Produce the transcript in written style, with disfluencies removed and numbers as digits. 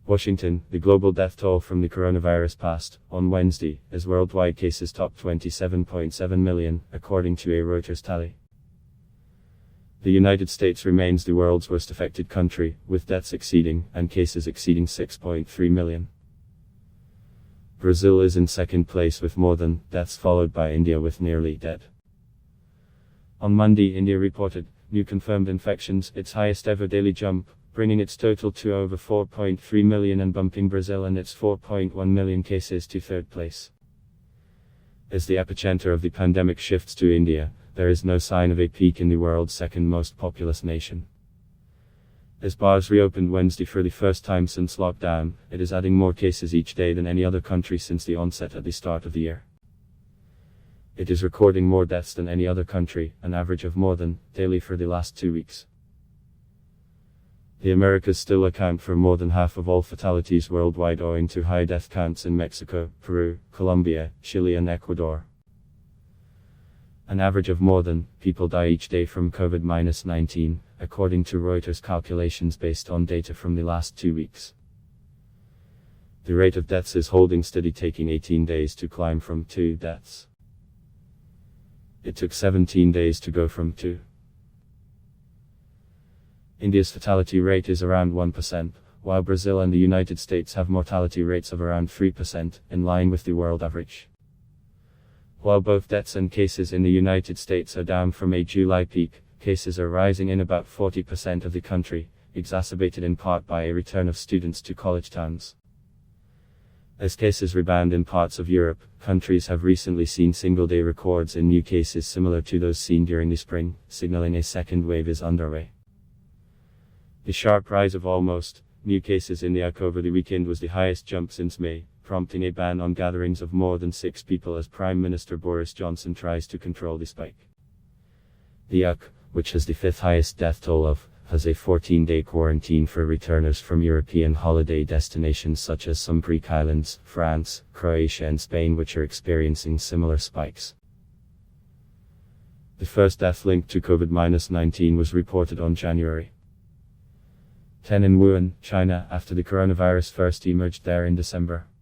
Washington, the global death toll from the coronavirus passed, on Wednesday, as worldwide cases topped 27.7 million, according to a Reuters tally. The United States remains the world's worst affected country, with deaths exceeding, and cases exceeding 6.3 million. Brazil is in second place with more than deaths, followed by India with nearly dead. On Monday, India reported new confirmed infections, its highest ever daily jump, bringing its total to over 4.3 million and bumping Brazil and its 4.1 million cases to third place. As the epicenter of the pandemic shifts to India, there is no sign of a peak in the world's second most populous nation. As bars reopened Wednesday for the first time since lockdown, it is adding more cases each day than any other country since the onset at the start of the year. It is recording more deaths than any other country, an average of more than daily for the last 2 weeks. The Americas still account for more than half of all fatalities worldwide, owing to high death counts in Mexico, Peru, Colombia, Chile and Ecuador. An average of more than people die each day from COVID-19, according to Reuters calculations based on data from the last 2 weeks. The rate of deaths is holding steady, taking 18 days to climb from 2 deaths. It took 17 days to go from 2. India's fatality rate is around 1%, while Brazil and the United States have mortality rates of around 3%, in line with the world average. While both deaths and cases in the United States are down from a July peak, cases are rising in about 40% of the country, exacerbated in part by a return of students to college towns. As cases rebound in parts of Europe, countries have recently seen single-day records in new cases similar to those seen during the spring, signaling a second wave is underway. The sharp rise of almost new cases in the UK over the weekend was the highest jump since May, prompting a ban on gatherings of more than 6 people as Prime Minister Boris Johnson tries to control the spike. The UK, which has the 5th highest death toll has a 14-day quarantine for returners from European holiday destinations such as some Greek islands, France, Croatia and Spain, which are experiencing similar spikes. The first death linked to COVID-19 was reported on January 10 in Wuhan, China, after the coronavirus first emerged there in December.